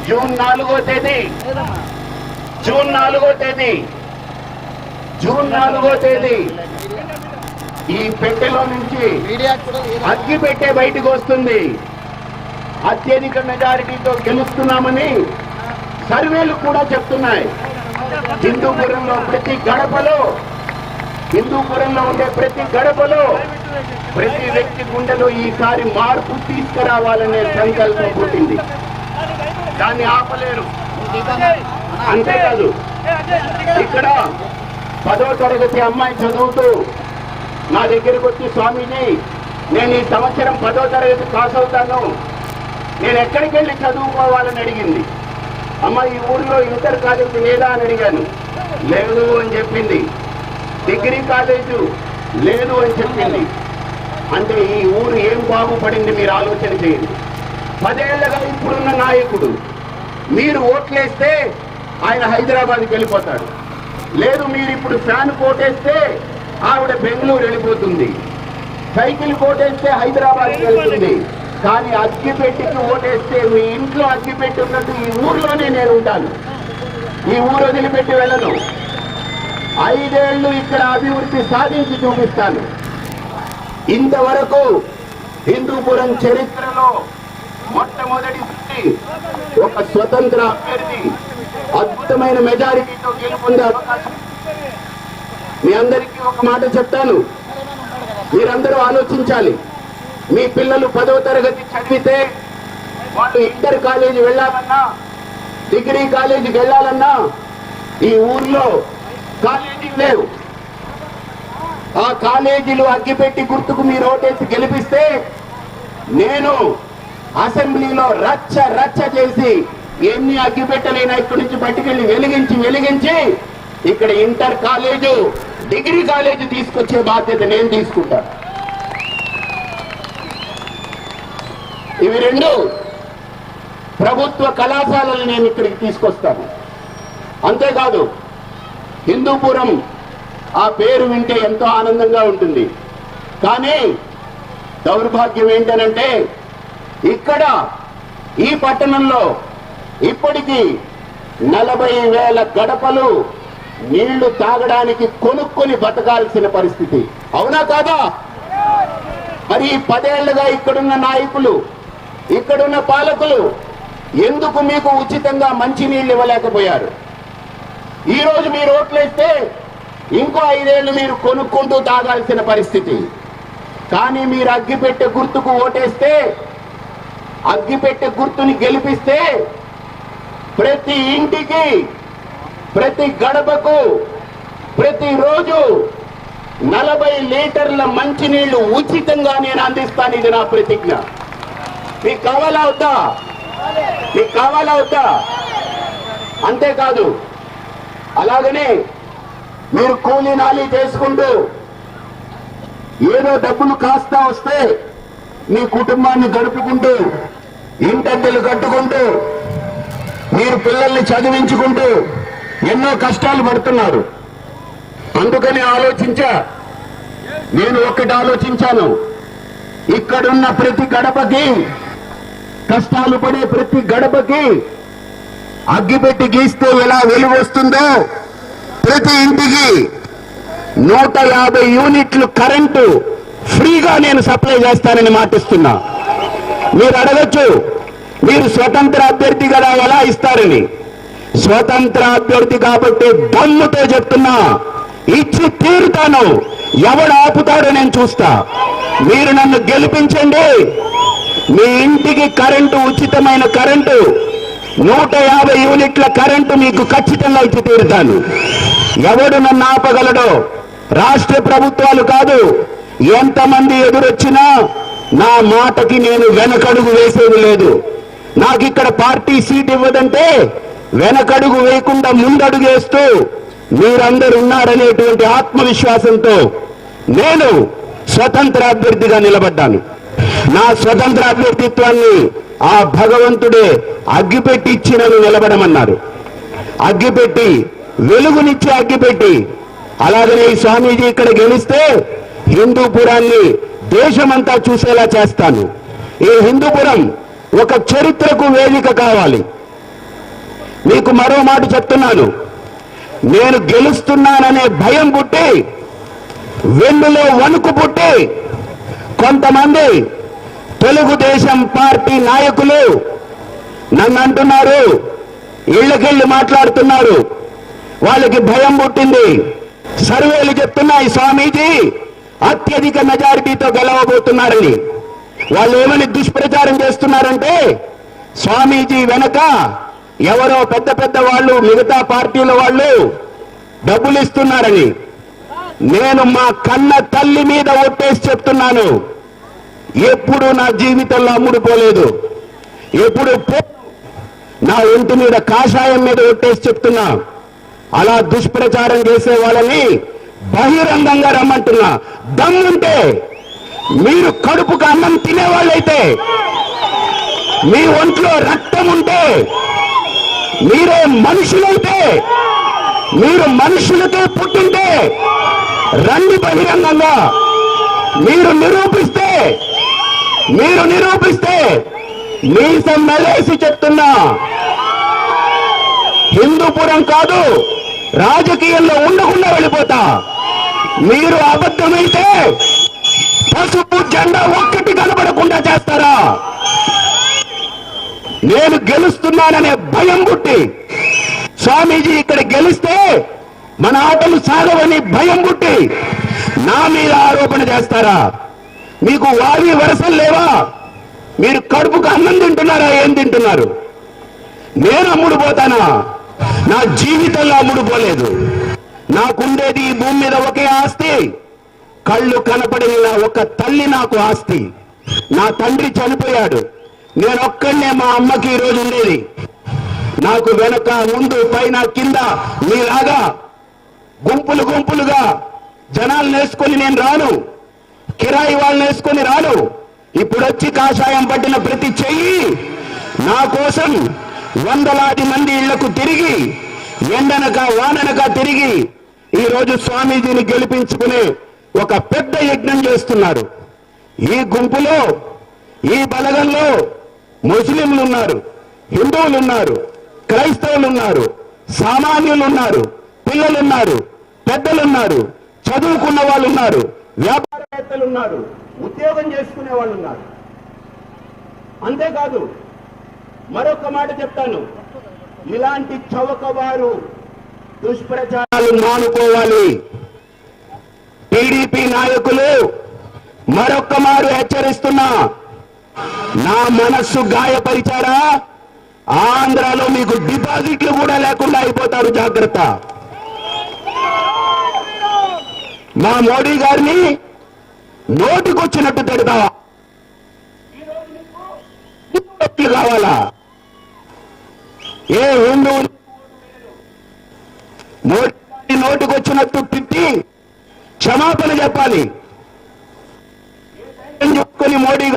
జూన్ 4వ తేదీ ఈ పెట్టెలో నుంచి అగ్గి పెట్టే బయటకు వస్తుంది. అత్యధిక మెజారిటీతో గెలుస్తున్నామని సర్వేలు కూడా చెప్తున్నాయి. హిందూపురంలో ఉండే ప్రతి గడపలో ప్రతి వ్యక్తి గుండెలో ఈసారి మార్పు తీసుకురావాలనే సంకల్పం పుట్టింది. దాన్ని ఆపలేరు. అంతేకాదు, ఇక్కడ 10వ తరగతి అమ్మాయి చదువుతూ నా దగ్గరికి వచ్చి, స్వామీజీ నేను ఈ సంవత్సరం 10వ తరగతి పాస్ అవుతాను, నేను ఎక్కడికి వెళ్ళి చదువుకోవాలని అడిగింది. అమ్మ, ఈ ఊరిలో ఇంటర్ కాలేజీ లేదా అని అడిగాను. లేదు అని చెప్పింది. డిగ్రీ కాలేజు లేదు అని చెప్పింది. అంటే ఈ ఊరు ఏం బాగుపడింది మీరు ఆలోచన చేయండి. 10 ఏళ్లుగా ఇప్పుడున్న నాయకుడు, మీరు ఓట్లేస్తే ఆయన హైదరాబాద్కి వెళ్ళిపోతాడు. లేదు, మీరు ఇప్పుడు ఫ్యాన్ కోటేస్తే ఆవిడ బెంగళూరు వెళ్ళిపోతుంది. సైకిల్ కోటేస్తే హైదరాబాద్కి వెళ్తుంది. కానీ అగ్గిపెట్టికి ఓటేస్తే మీ ఇంట్లో అగ్గిపెట్టి ఉన్నట్టు ఈ ఊర్లోనే నేను ఉంటాను. ఈ ఊరు వదిలిపెట్టి వెళ్ళను. 5 ఏళ్లు ఇక్కడ అభివృద్ధి సాధించి చూపిస్తాను. ఇంతవరకు హిందూపురం చరిత్రలో మొట్టమొదటిసారి ఒక స్వతంత్ర అభ్యర్థి అద్భుతమైన మెజారిటీతో గెలుపొందే అవకాశం. మీ అందరికీ ఒక మాట చెప్తాను, మీరందరూ ఆలోచించాలి. మీ పిల్లలు 10వ తరగతి చదివితే వాళ్ళు ఇంటర్ కాలేజీ వెళ్ళాలన్నా, డిగ్రీ కాలేజీకి వెళ్ళాలన్నా ఈ ఊర్లో కాలేజీలు లేవు. ఆ కాలేజీలు అగ్గిపెట్టి గుర్తుకు మీరు ఓటేసి గెలిపిస్తే నేను అసెంబ్లీలో రచ్చ చేసి ఎన్ని అగ్గిపెట్టలైనా ఇక్కడి నుంచి బయటికెళ్ళి వెలిగించి ఇక్కడ ఇంటర్ కాలేజు, డిగ్రీ కాలేజీ తీసుకొచ్చే బాధ్యత నేను తీసుకుంటాను. ఇవి 2 ప్రభుత్వ కళాశాలలు నేను ఇక్కడికి తీసుకొస్తాను. అంతేకాదు, హిందూపురం ఆ పేరు వింటే ఎంతో ఆనందంగా ఉంటుంది. కానీ దౌర్భాగ్యం ఏంటనంటే ఇక్కడ ఈ పట్టణంలో ఇప్పటికీ 40,000 గడపలు నీళ్లు తాగడానికి కొనుక్కొని బతకాల్సిన పరిస్థితి. అవునా కాదా? మరి 10 ఏళ్లుగా ఇక్కడున్న నాయకులు, ఇక్కడున్న పాలకులు ఎందుకు మీకు ఉచితంగా మంచినీళ్ళు ఇవ్వలేకపోయారు? ఈ రోజు మీరు ఓట్లేస్తే ఇంకో 5 ఏళ్లు మీరు కొనుక్కుంటూ తాగాల్సిన పరిస్థితి. కానీ మీరు అగ్గిపెట్టె గుర్తుకు ఓటేస్తే, అగ్గిపెట్టె గుర్తుని గెలిపిస్తే ప్రతి ఇంటికి, ప్రతి గడపకు ప్రతిరోజు 40 లీటర్ల మంచినీళ్లు ఉచితంగా నేను అందిస్తాను. ఇది నా ప్రతిజ్ఞ. మీకు కావాలా వద్దా? అంతేకాదు, అలాగనే మీరు కూలీ నాలి చేసుకుంటూ ఏదో డబ్బులు కాస్తా వస్తే మీ కుటుంబాన్ని గడుపుకుంటూ, ఇంటద్దెలు కట్టుకుంటూ, మీరు పిల్లల్ని చదివించుకుంటూ ఎన్నో కష్టాలు పడుతున్నారు. అందుకని నేను ఒక్కటి ఆలోచించాను. ఇక్కడున్న ప్రతి గడపకి, కష్టాలు పడే ప్రతి గడపకి అగ్గిపెట్టి గీస్తే ఎలా వెలుగు వస్తుందో ప్రతి ఇంటికి 150 యూనిట్లు కరెంటు ఫ్రీగా నేను సప్లై చేస్తానని మాటిస్తున్నా. మీరు అడగచ్చు, మీరు స్వతంత్ర అభ్యర్థి కదా ఎలా ఇస్తారని. స్వతంత్ర అభ్యర్థి కాబట్టి దమ్ముతో చెప్తున్నా, ఇచ్చి తీరుతాను. ఎవడు ఆపుతాడో నేను చూస్తా. మీరు నన్ను గెలిపించండి. మీ ఇంటికి కరెంటు, ఉచితమైన కరెంటు 150 యూనిట్ల కరెంటు మీకు ఖచ్చితంగా ఇచ్చి తీరుతాను. ఎవడు నన్ను ఆపగలడో? రాష్ట్ర ప్రభుత్వాలు కాదు, ఎంతమంది ఎదురొచ్చినా నా మాటకి నేను వెనకడుగు వేసేది లేదు. నాకు ఇక్కడ పార్టీ సీట్ ఇవ్వదంటే వెనకడుగు వేయకుండా ముందడుగు వేస్తూ మీరందరూ ఉన్నారనేటువంటి ఆత్మవిశ్వాసంతో నేను స్వతంత్ర అభ్యర్థిగా నిలబడ్డాను. నా స్వతంత్ర అభ్యర్థిత్వాన్ని ఆ భగవంతుడే అగ్గిపెట్టి ఇచ్చి నన్ను నిలబడమన్నారు. అగ్గిపెట్టి, వెలుగునిచ్చి అగ్గిపెట్టి. అలాగనే ఈ స్వామీజీ ఇక్కడ గెలిస్తే హిందూపురాన్ని దేశమంతా చూసేలా చేస్తాను. ఈ హిందూపురం ఒక చరిత్రకు వేదిక కావాలి. మీకు మరో మాట చెప్తున్నాను, నేను గెలుస్తున్నాననే భయం పుట్టి, వెన్నులో వణుకు పుట్టి కొంతమంది తెలుగుదేశం పార్టీ నాయకులు నన్ను అంటున్నారు, ఇళ్ళకెళ్ళి మాట్లాడుతున్నారు, వాళ్ళకి భయం పుట్టింది. సర్వేలు చెప్తున్నాయి స్వామీజీ అత్యధిక మెజారిటీతో గెలవబోతున్నారని. వాళ్ళు ఏమని దుష్ప్రచారం చేస్తున్నారంటే స్వామీజీ వెనక ఎవరో పెద్ద పెద్ద వాళ్ళు, మిగతా పార్టీల వాళ్ళు డబ్బులు ఇస్తున్నారని. నేను మా కన్న తల్లి మీద ఒట్టేసి చెప్తున్నాను, ఎప్పుడు నా జీవితంలో అమ్ముడుపోలేదు. ఎప్పుడు నా ఒంటి మీద కాషాయం మీద ఒట్టేసి చెప్తున్నా. అలా దుష్ప్రచారం చేసే వాళ్ళని బహిరంగంగా రమ్మంటున్నా. దమ్ముంటే మీరు కడుపుకు అన్నం తినేవాళ్ళైతే, మీ ఒంట్లో రక్తం ఉంటే, మీరే మనుషులైతే, మీరు మనుషులతో పుట్టింటే రండి బహిరంగంగా. మీరు నిరూపిస్తే మీసం మెలేసి చెప్తున్నా, హిందూపురం కాదు రాజకీయంలో ఉండకుండా వెళ్ళిపోతా. మీరు అబద్ధమైతే పసుపు జెండా ఒక్కటి కనబడకుండా చేస్తారా? నేను గెలుస్తున్నాననే భయం పుట్టి, స్వామీజీ ఇక్కడ గెలిస్తే మన ఆటలు సాగవని భయం పుట్టి నా మీద ఆరోపణ చేస్తారా? మీకు వారి వరసలు లేవా? మీరు కడుపుకు అన్నం తింటున్నారా? ఏం తింటున్నారు? నేను అమ్ముడుపోతానా? నా జీవితంలో అమ్ముడుపోలేదు. నాకుండేది ఈ భూమి మీద ఒకే ఆస్తి, కళ్ళు కనపడిన నా ఒక తల్లి నాకు ఆస్తి. నా తండ్రి చనిపోయాడు, నేను ఒక్కడే మా అమ్మకి ఈరోజు ఉండేది. నాకు వెనక ముందు పైన కింద మీలాగా గుంపులు గుంపులుగా జనాలను వేసుకొని నేను రాను, కిరాయి వాళ్ళని వేసుకొని రాను. ఇప్పుడు వచ్చి కాషాయం పట్టిన ప్రతి చెయ్యి నా కోసం వందలాది మంది ఇళ్లకు తిరిగి, ఎండనక వాననక తిరిగి ఈరోజు స్వామీజీని గెలిపించుకునే ఒక పెద్ద యజ్ఞం చేస్తున్నారు. ఈ గుంపులో, ఈ బలగంలో ముస్లింలు ఉన్నారు, హిందువులు ఉన్నారు, క్రైస్తవులు ఉన్నారు, సామాన్యులు ఉన్నారు, పిల్లలున్నారు, పెద్దలున్నారు, చదువుకున్న వాళ్ళు ఉన్నారు, వ్యాపారవేత్తలు ఉన్నారు, ఉద్యోగం చేసుకునే వాళ్ళు ఉన్నారు. అంతేకాదు మరొక మాట చెప్తాను, ఇలాంటి చౌకబారు దుష్ప్రచారాలు మానుకోవాలి. టీడీపీ నాయకులు మరొక్క మారు హెచ్చరిస్తున్నా, నా మనస్సు గాయపరిచారా ఆంధ్రాలో మీకు డిపాజిట్లు కూడా లేకుండా అయిపోతారు, జాగ్రత్త. మా మోడీ గారిని నోటికొచ్చినట్టు తిడతావా? కావాలా? ఏ హిందూ మోడీ నోటికొచ్చినట్టు తిట్టి క్షమాపణ చెప్పాలి. చెప్పుకొని మోడీ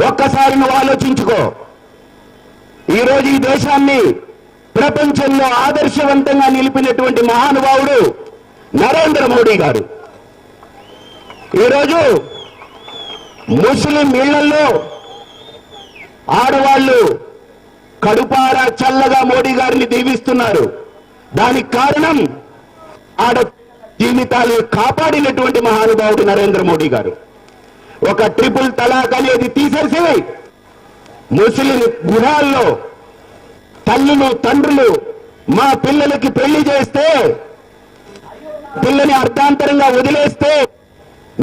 ఒక్కసారి నువ్వు ఆలోచించుకో. ఈరోజు ఈ దేశాన్ని ప్రపంచంలో ఆదర్శవంతంగా నిలిపినటువంటి మహానుభావుడు నరేంద్ర మోడీ గారు. ఈరోజు ముస్లిం ఇళ్లలో ఆడవాళ్లు కడుపారా చల్లగా మోడీ గారిని దీవిస్తున్నారు. దానికి కారణం ఆడ జీవితాలు కాపాడినటువంటి మహానుభావుడు నరేంద్ర మోడీ గారు. ఒక ట్రిపుల్ తలాక్ అనేది తీసేసి ముస్లిం గృహాల్లో తల్లులు తండ్రులు మా పిల్లలకి పెళ్లి చేస్తే, పిల్లని అర్ధాంతరంగా వదిలేస్తే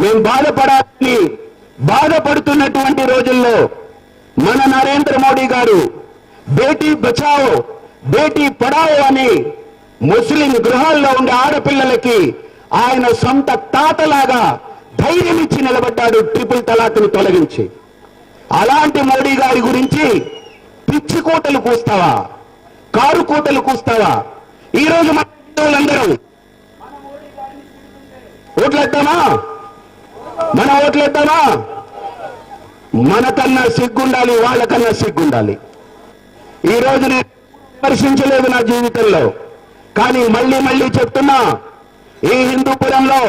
మేము బాధపడాలని బాధపడుతున్నటువంటి రోజుల్లో మన నరేంద్ర మోడీ గారు బేటీ బచావో బేటీ పడావో అని ముస్లిం గృహాల్లో ఉండే ఆడపిల్లలకి ఆయన సొంత తాతలాగా ధైర్యం ఇచ్చి నిలబడ్డాడు, ట్రిపుల్ తలాక్ను తొలగించి. అలాంటి మోడీ గారి గురించి పిచ్చి కూటలు కూస్తావా, కారు కూటలు కూస్తావా? ఈరోజు మన హిందువులందరూ ఓట్లేద్దామా? మన ఓట్లేద్దామా? మనకన్నా సిగ్గుండాలి, వాళ్ళకన్నా సిగ్గుండాలి. ఈ రోజు నేను విమర్శించలేదు నా జీవితంలో, కానీ మళ్ళీ చెప్తున్నా, ఈ హిందూపురంలో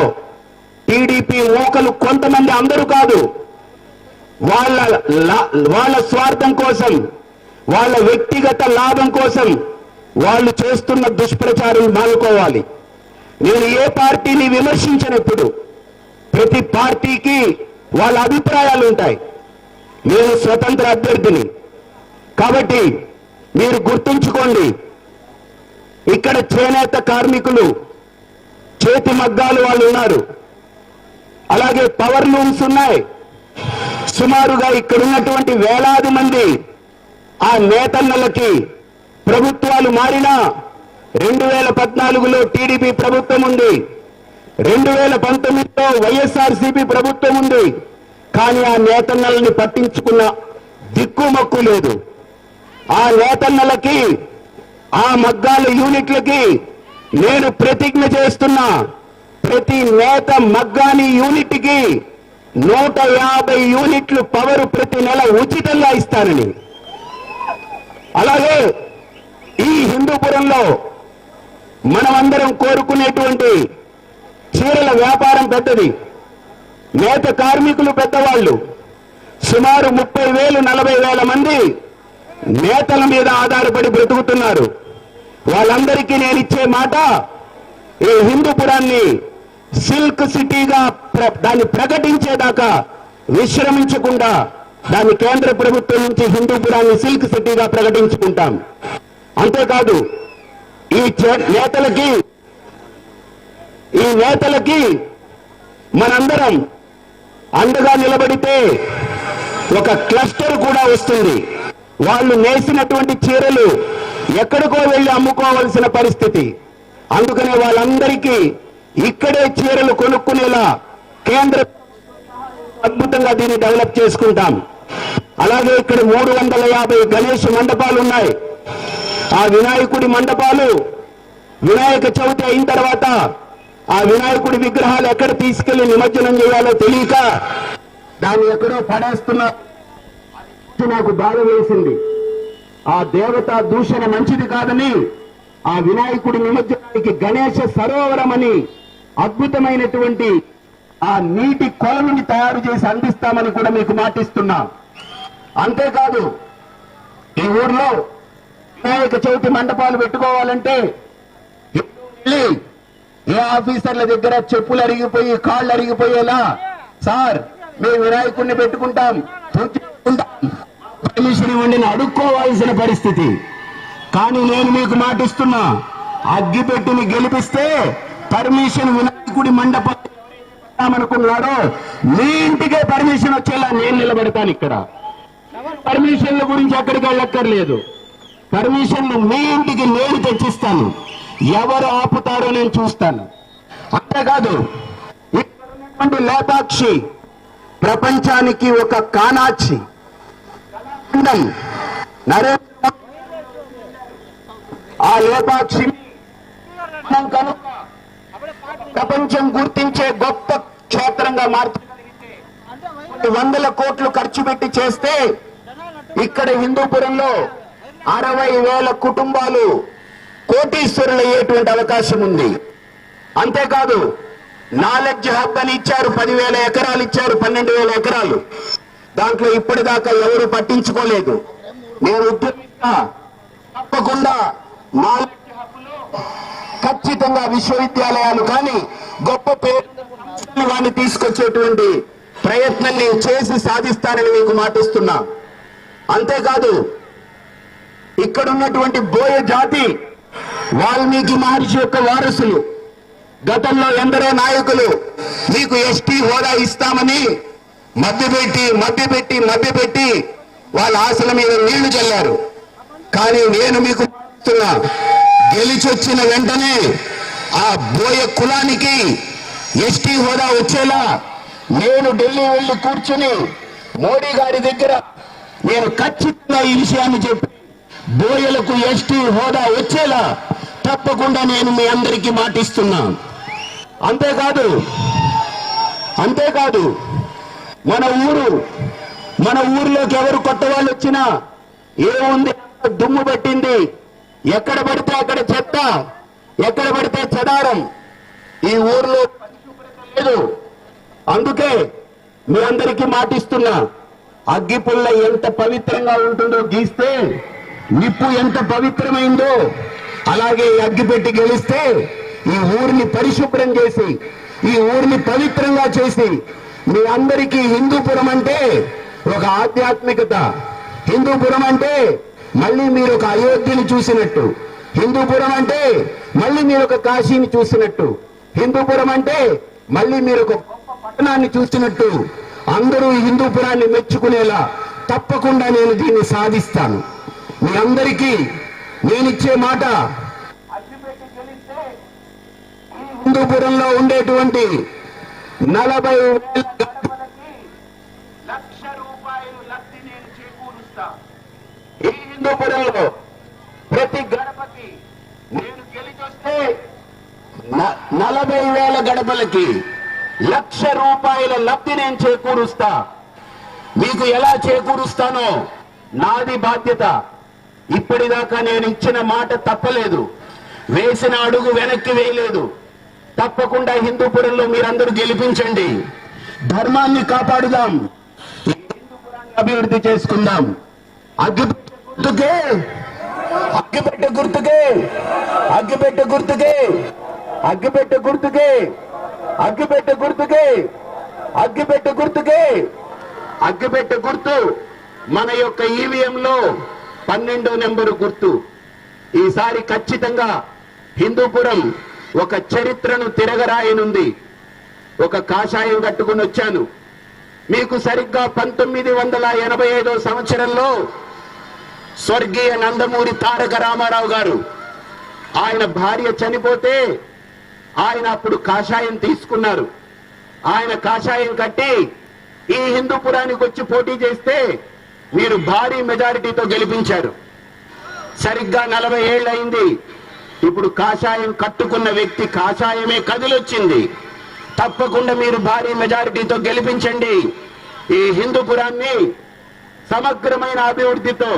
టీడీపీ ఓకలు కొంతమంది, అందరూ కాదు, వాళ్ళ స్వార్థం కోసం, వాళ్ళ వ్యక్తిగత లాభం కోసం వాళ్ళు చేస్తున్న దుష్ప్రచారం మానుకోవాలి. నేను ఏ పార్టీని విమర్శించినప్పుడు ప్రతి పార్టీకి వాళ్ళ అభిప్రాయాలు ఉంటాయి. నేను స్వతంత్ర అభ్యర్థిని కాబట్టి మీరు గుర్తుంచుకోండి, ఇక్కడ చేనేత కార్మికులు, చేతి మగ్గాలు వాళ్ళు ఉన్నారు, అలాగే పవర్ లూమ్స్ ఉన్నాయి. సుమారుగా ఇక్కడ ఉన్నటువంటి వేలాది మంది ఆ నేతన్నలకి ప్రభుత్వాలు మారినా 2014లో టీడీపీ ప్రభుత్వం ఉంది, 2019లో వైఎస్ఆర్సీపీ ప్రభుత్వం ఉంది. కానీ ఆ నేతన్నలని పట్టించుకున్న దిక్కుమక్కు లేదు. ఆ నేతన్నలకి, ఆ మగ్గాల యూనిట్లకి నేను ప్రతిజ్ఞ చేస్తున్నా, ప్రతి నేత మగ్గాని యూనిట్కి 150 యూనిట్లు పవర్ ప్రతి నెల ఉచితంగా ఇస్తానని. అలాగే ఈ హిందూపురంలో మనమందరం కోరుకునేటువంటి చీరల వ్యాపారం పెద్దది, నేత కార్మికులు పెద్దవాళ్ళు, సుమారు 30,000 40,000 మంది నేతల మీద ఆధారపడి బ్రతుకుతున్నారు. వాళ్ళందరికీ నేను ఇచ్చే మాట, ఈ హిందూపురాన్ని సిల్క్ సిటీగా దాన్ని ప్రకటించేదాకా విశ్రమించకుండా దాన్ని కేంద్ర ప్రభుత్వం నుంచి హిందూపురాన్ని సిల్క్ సిటీగా ప్రకటించుకుంటాం. అంతేకాదు ఈ నేతలకి మనందరం అండగా నిలబడితే ఒక క్లస్టర్ కూడా వస్తుంది. వాళ్ళు నేసినటువంటి చీరలు ఎక్కడికో వెళ్ళి అమ్ముకోవాల్సిన పరిస్థితి. అందుకనే వాళ్ళందరికీ ఇక్కడే చీరలు కొనుక్కునేలా కేంద్ర అద్భుతంగా దీన్ని డెవలప్ చేసుకుంటాం. అలాగే ఇక్కడ 350 గణేష్ మండపాలు ఉన్నాయి. ఆ వినాయకుడి మండపాలు వినాయక చవితి అయిన తర్వాత ఆ వినాయకుడి విగ్రహాలు ఎక్కడ తీసుకెళ్లి నిమజ్జనం చేయాలో తెలియక దాన్ని ఎక్కడో పడేస్తున్నా. నాకు బాధ వేసింది. ఆ దేవతా దూషణ మంచిది కాదని ఆ వినాయకుడి నిమజ్జనానికి గణేశ సరోవరం అని అద్భుతమైనటువంటి ఆ నీటి కొలనుని తయారు చేసి అందిస్తామని కూడా మీకు మాటిస్తున్నా. అంతేకాదు ఈ ఊర్లో వినాయక చవితి మండపాలు పెట్టుకోవాలంటే ఏ ఆఫీసర్ల దగ్గర చెప్పులు అరిగిపోయి కాళ్ళు అరిగిపోయేలా, సార్ మేము వినాయకుడిని పెట్టుకుంటాం, పర్మిషన్ ఇవ్వండి అడుక్కోవాల్సిన పరిస్థితి. కానీ నేను మీకు మాటిస్తున్నా, అగ్గిపెట్టిని గెలిపిస్తే పర్మిషన్ వినాయకుడి మండపామనుకున్నాడో మీ ఇంటికే పర్మిషన్ వచ్చేలా నేను నిలబెడతాను. ఇక్కడ పర్మిషన్ల గురించి ఎక్కడికి వెళ్ళక్కర్లేదు, పర్మిషన్లు మీ ఇంటికి నేను తెచ్చిస్తాను. ఎవరు ఆపుతారో నేను చూస్తాను. అంతేకాదు ఇక్కడ లేపాక్షి ప్రపంచానికి ఒక కానాచి నరేంద్ర ఆ లేపాక్షి ప్రపంచం గుర్తించే గొప్ప క్షేత్రంగా మార్చగలిగితే 100 కోట్లు ఖర్చు పెట్టి చేస్తే ఇక్కడ హిందూపురంలో 60,000 కుటుంబాలు కోటీశ్వరులు అయ్యేటువంటి అవకాశం ఉంది. అంతేకాదు నాలెడ్జ్ హబ్ అని ఇచ్చారు, 10,000 ఎకరాలు ఇచ్చారు, 12,000 ఎకరాలు. దాంట్లో ఇప్పటిదాకా ఎవరు పట్టించుకోలేదు. నేను ఉద్యమిస్తా, తప్పకుండా నాలెడ్జ్ హబ్ లో ఖచ్చితంగా విశ్వవిద్యాలయాలు కానీ గొప్ప పేరు వాడిని తీసుకొచ్చేటువంటి ప్రయత్నం నేను చేసి సాధిస్తానని మీకు మాటిస్తున్నా. అంతేకాదు ఇక్కడ ఉన్నటువంటి బోయ జాతి వాల్మీకి మహర్షి యొక్క వారసులు, గతంలో ఎందరో నాయకులు మీకు ఎస్టీ హోదా ఇస్తామని మభ్యపెట్టి వాళ్ళ ఆశల మీద నీళ్లు చల్లారు. కానీ నేను మీకు చెప్తున్నా, గెలిచొచ్చిన వెంటనే ఆ బోయ కులానికి ఎస్టీ హోదా వచ్చేలా నేను ఢిల్లీ వెళ్లి కూర్చుని మోడీ గారి దగ్గర నేను ఖచ్చితంగా ఈ విషయాన్ని చెప్పి బోయలకు ఎస్టీ హోదా వచ్చేలా తప్పకుండా నేను మీ అందరికీ మాటిస్తున్నా. అంతేకాదు అంతేకాదు మన ఊరిలోకి ఎవరు కొత్త వాళ్ళు వచ్చినా ఏముంది, దుమ్ము పెట్టింది, ఎక్కడ పడితే అక్కడ చెత్త, ఎక్కడ పడితే చెదారం, ఈ ఊర్లో పరిశుభ్రత లేదు. అందుకే మీ అందరికీ మాటిస్తున్నా, అగ్గిపుల్ల ఎంత పవిత్రంగా ఉంటుందో గీస్తే నిప్పు ఎంత పవిత్రమైందో అలాగే ఈ అగ్గిపెట్టి గెలిస్తే ఈ ఊరిని పరిశుభ్రం చేసి, ఈ ఊరిని పవిత్రంగా చేసి, మీ అందరికీ హిందూపురం అంటే ఒక ఆధ్యాత్మికత, హిందూపురం అంటే మళ్ళీ మీరు ఒక అయోధ్యని చూసినట్టు, హిందూపురం అంటే మళ్ళీ మీరు ఒక కాశీని చూసినట్టు, హిందూపురం అంటే మళ్ళీ మీరు ఒక గొప్ప పట్టణాన్ని చూసినట్టు అందరూ హిందూపురాన్ని మెచ్చుకునేలా తప్పకుండా నేను దీన్ని సాధిస్తాను. మీ అందరికీ నేనిచ్చే మాట, హిందూపురంలో ఉండేటువంటి 40,000 గడపలకి ₹1,00,000 లబ్ధి నేను చేకూరుస్తా. ఈ హిందూపురంలో ప్రతి గడపకి నేను గెలిచొస్తే 40,000 గడపలకి ₹1,00,000 లబ్ధి నేను చేకూరుస్తా. మీకు ఎలా చేకూరుస్తానో నాది బాధ్యత. ఇప్పటిదాకా నేను ఇచ్చిన మాట తప్పలేదు, వేసిన అడుగు వెనక్కి వేయలేదు. తప్పకుండా హిందూపురంలో మీరందరూ గెలిపించండి, ధర్మాన్ని కాపాడుదాం, హిందూపురాన్ని అభివృద్ధి చేసుకుందాం. అగ్గిపెట్టె గుర్తుకే, అగ్గిపెట్టె గుర్తుకే, అగ్గిపెట్టె గుర్తుకే, అగ్గిపెట్టె గుర్తుకే, అగ్గిపెట్టె గుర్తుకే, అగ్గిపెట్టె గుర్తుకే. అగ్గిపెట్టె గుర్తు మన యొక్క ఈవీఎంలో 12వ నెంబరు గుర్తు. ఈసారి ఖచ్చితంగా హిందూపురం ఒక చరిత్రను తిరగరాయనుంది. ఒక కాషాయం కట్టుకుని వచ్చాను. మీకు సరిగ్గా 1985వ సంవత్సరంలో స్వర్గీయ నందమూరి తారక రామారావు గారు, ఆయన భార్య చనిపోతే ఆయన అప్పుడు కాషాయం తీసుకున్నారు. ఆయన కాషాయం కట్టి ఈ హిందూపురానికి వచ్చి పోటీ చేస్తే మీరు భారీ మెజారిటీతో గెలిపించారు. సరిగ్గా 40 ఏళ్ళు అయింది. ఇప్పుడు కాషాయం కట్టుకున్న వ్యక్తి కాషాయమే కదిలొచ్చింది. తప్పకుండా మీరు భారీ మెజారిటీతో గెలిపించండి. ఈ హిందూపురాన్ని సమగ్రమైన అభివృద్ధితో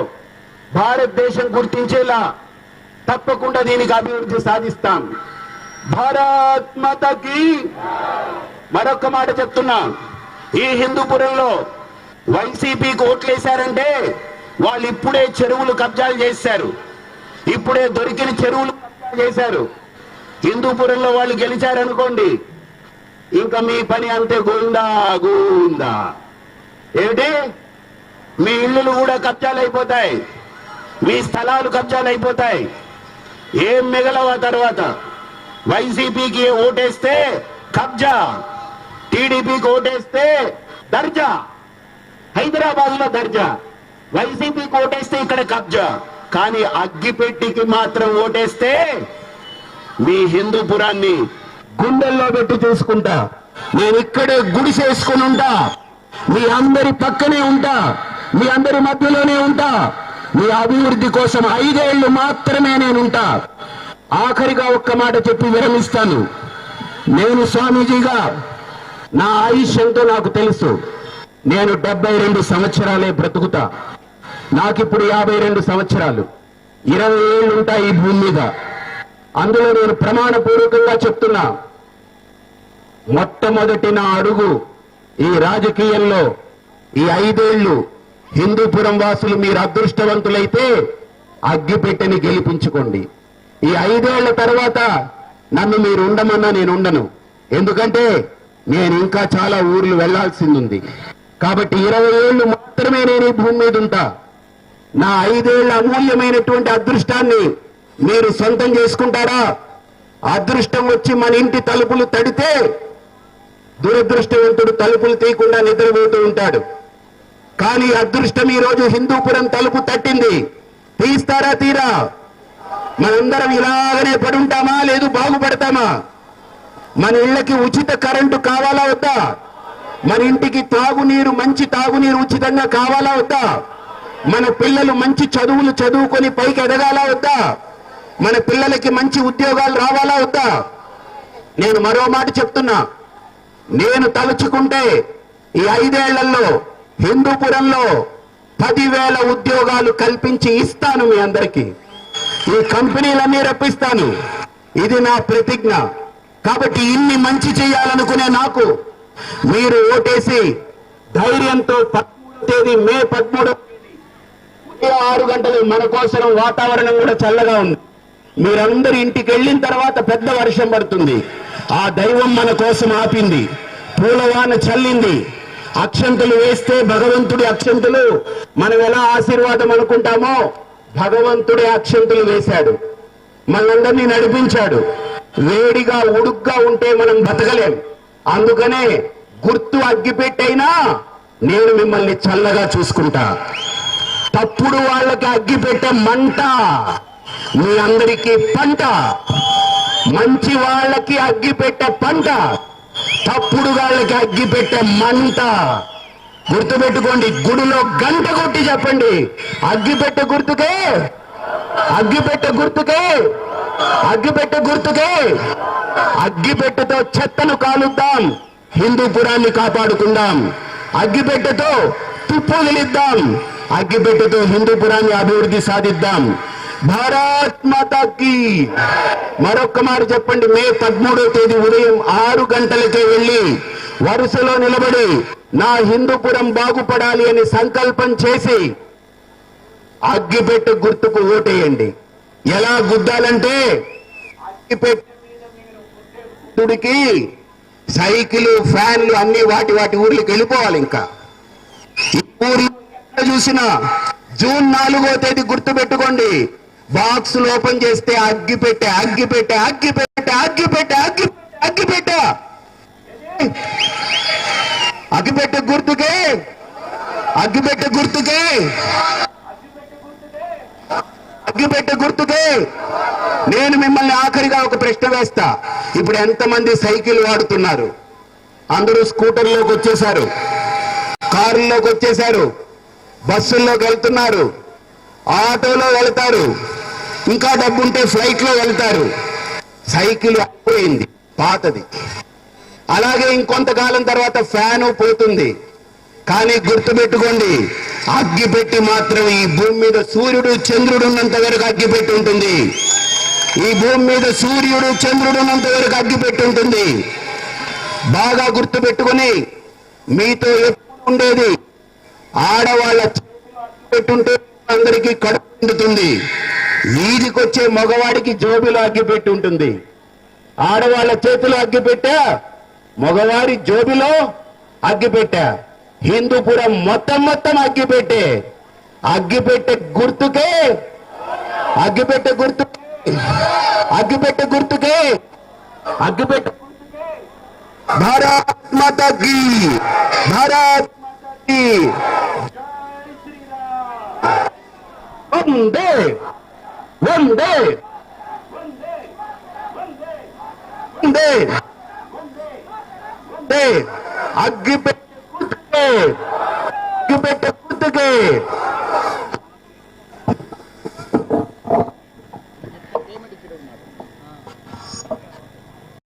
భారతదేశం గుర్తించేలా తప్పకుండా దీనికి అభివృద్ధి సాధిస్తాం. భారత్ మాతాకి. మరొక మాట చెప్తున్నా, ఈ హిందూపురంలో వైసీపీకి ఓట్లేశారంటే వాళ్ళు ఇప్పుడే చెరువులు కబ్జాలు చేశారు, ఇప్పుడే దొరికిన చెరువులు కబ్జాలు చేశారు. హిందూపురంలో వాళ్ళు గెలిచారనుకోండి, ఇంకా మీ పని అంతే, గోందా గోందా. ఏమిటి, మీ ఇళ్ళు కూడా కబ్జాలు అయిపోతాయి, మీ స్థలాలు కబ్జాలు అయిపోతాయి, ఏం మిగలవ. తర్వాత వైసీపీకి ఓటేస్తే కబ్జా, టీడీపీకి ఓటేస్తే దర్జా, హైదరాబాద్ లో దర్జా. వైసీపీకి ఓటేస్తే ఇక్కడ కబ్జా. కానీ అగ్గిపెట్టికి మాత్రం ఓటేస్తే మీ హిందూపురాన్ని గుండెల్లో పెట్టి చూసుకుంటా. నేను ఇక్కడే గుడిసేసుకుని ఉంటా, మీ అందరి పక్కనే ఉంటా, మీ అందరి మధ్యలోనే ఉంటా. మీ అభివృద్ధి కోసం 5 ఏళ్లు మాత్రమే నేనుంటా. ఆఖరిగా ఒక్క మాట చెప్పి విరమిస్తాను. నేను స్వామీజీగా నా ఆయుష్ ఎంతో నాకు తెలుసు. నేను 72 సంవత్సరాలే బ్రతుకుతా. నాకిప్పుడు 52 సంవత్సరాలు, 20 ఏళ్ళు ఉంటాయి ఈ భూమి మీద. అందులో నేను ప్రమాణపూర్వకంగా చెప్తున్నా, మొట్టమొదటి నా అడుగు ఈ రాజకీయంలో ఈ 5 ఏళ్లు హిందూపురం వాసులు మీరు అదృష్టవంతులైతే అగ్గిపెట్టెని గెలిపించుకోండి. ఈ 5 ఏళ్ల తర్వాత నన్ను మీరు ఉండమన్నా నేను ఉండను. ఎందుకంటే నేను ఇంకా చాలా ఊర్లు వెళ్లాల్సింది ఉంది. కాబట్టి 20 ఏళ్లు మాత్రమే నేను ఈ భూమి మీద ఉంటా. నా 5 ఏళ్ల అమూల్యమైనటువంటి అదృష్టాన్ని మీరు సొంతం చేసుకుంటారా? అదృష్టం వచ్చి మన ఇంటి తలుపులు తడితే దురదృష్టవంతుడు తలుపులు తీయకుండా నిద్రపోతూ ఉంటాడు. కానీ అదృష్టం ఈ రోజు హిందూపురం తలుపు తట్టింది. తీస్తారా? తీరా? మనందరం ఇలాగనే పడుంటామా? లేదు బాగుపడతామా? మన ఇళ్లకి ఉచిత కరెంటు కావాలా వద్దా? మన ఇంటికి తాగునీరు, మంచి తాగునీరు ఉచితంగా కావాలా వద్దా? మన పిల్లలు మంచి చదువులు చదువుకొని పైకి ఎదగాలా వద్దా? మన పిల్లలకి మంచి ఉద్యోగాలు రావాలా వద్దా? నేను మరో మాట చెప్తున్నా, నేను తలుచుకుంటే ఈ 5 ఏళ్లలో హిందూపురంలో 10,000 ఉద్యోగాలు కల్పించి ఇస్తాను మీ అందరికీ. ఈ కంపెనీలన్నీ రప్పిస్తాను. ఇది నా ప్రతిజ్ఞ. కాబట్టి ఇన్ని మంచి చేయాలనుకునే నాకు మీరు ఓటేసి ధైర్యంతో 13వ తేదీ మే 13 6 గంటలు మన కోసం వాతావరణం కూడా చల్లగా ఉంది. మీరందరూ ఇంటికి వెళ్ళిన తర్వాత పెద్ద వర్షం పడుతుంది. ఆ దైవం మన కోసం ఆపింది. పూలవాన చల్లింది. అక్షంతలు వేస్తే భగవంతుడి అక్షంతలు మనం ఎలా ఆశీర్వాదం అనుకుంటామో భగవంతుడి అక్షంతలు వేశాడు. మనందరినీ నడిపించాడు. వేడిగా ఉడుగ్గా ఉంటే మనం బతకలేం. అందుకనే గుర్తు అగ్గిపెట్టైనా నేను మిమ్మల్ని చల్లగా చూసుకుంటా. తప్పుడు వాళ్ళకి అగ్గిపెట్టే మంట మీ అందరికీ పంట. మంచి వాళ్ళకి అగ్గిపెట్టే పంట, తప్పుడు వాళ్ళకి అగ్గిపెట్టే మంట. గుర్తుపెట్టుకోండి. గుడిలో గంట కొట్టి చెప్పండి, అగ్గిపెట్టే గుర్తుకే, అగ్గిపెట్టే గుర్తుకే, అగ్గిపెట్టే గుర్తుకే. అగ్గిపెట్టెతో చెత్తను కాలుద్దాం, హిందూపురాన్ని కాపాడుకుందాం. అగ్గిపెట్టెతో తుప్పు వదిలిద్దాం, అగ్గిపెట్టెతో హిందూపురాన్ని అభివృద్ధి సాధిద్దాం. భారత్ మాతాకి. మరొక్క మాట చెప్పండి. మే 13వ తేదీ ఉదయం 6 గంటలకే వెళ్ళి వరుసలో నిలబడి నా హిందూపురం బాగుపడాలి అని సంకల్పం చేసి అగ్గిపెట్టె గుర్తుకు ఓటేయండి. ఎలా గుద్దాలంటే అగ్గిపెట్టెకి సైకిల్, ఫ్యాన్లు అన్ని వాటి ఊర్లకు వెళ్ళిపోవాలి. ఇంకా ఈ ఊర్లో ఎక్కడ చూసినా జూన్ 4వ తేదీ గుర్తు పెట్టుకోండి. బాక్సులు ఓపెన్ చేస్తే అగ్గిపెట్టె, అగ్గిపెట్టె, అగ్గిపెట్టె, అగ్గిపెట్టె, అగ్గిపెట్టె, అగ్గిపెట్టె, అగ్గిపెట్టె గుర్తుకే, అగ్గిపెట్టె గుర్తుకే, అగ్గిపెట్టె గుర్తుకే. నేను మిమ్మల్ని ఆఖరిగా ఒక ప్రశ్న వేస్తా. ఇప్పుడు ఎంతమంది సైకిల్ వాడుతున్నారు? అందరూ స్కూటర్లోకి వచ్చేశారు, కారుల్లోకి వచ్చేశారు, బస్సుల్లోకి వెళ్తున్నారు, ఆటోలో వెళ్తారు, ఇంకా డబ్బుంటే ఫ్లైట్లో వెళ్తారు. సైకిల్ అయిపోయింది, పాతది. అలాగే ఇంకొంతకాలం తర్వాత ఫ్యాను పోతుంది. కానీ గుర్తుపెట్టుకోండి, అగ్గిపెట్టి మాత్రం ఈ భూమి మీద సూర్యుడు చంద్రుడు ఉన్నంత వరకు అగ్గిపెట్టి ఉంటుంది. ఈ భూమి మీద సూర్యుడు చంద్రుడు ఉన్నంత వరకు అగ్గిపెట్టి ఉంటుంది. బాగా గుర్తుపెట్టుకుని మీతో ఎప్పుడు ఉండేది ఆడవాళ్ళ పెట్టుంటే అందరికీ కడుపు నిండుతుంది. వీధికొచ్చే మగవాడికి జోబిలో అగ్గిపెట్టి ఉంటుంది. ఆడవాళ్ళ చేతిలో అగ్గిపెట్టా, మగవారి జోబిలో అగ్గిపెట్టా. హిందూపురం మొత్తం అగ్గిపెట్టే. అగ్గిపెట్టె గుర్తుకే, అగ్గిపెట్టె గుర్తుకే, అగ్గిపెట్టె గుర్తుకే, అగ్గిపెట్టె. భారత్ మాతా కీ, భారత్ మాతా కీ. వందే వందే వందే వందే. అగ్గిపెట్టె గుర్తుకే, అగ్గిపెట్టె గుర్తుకే.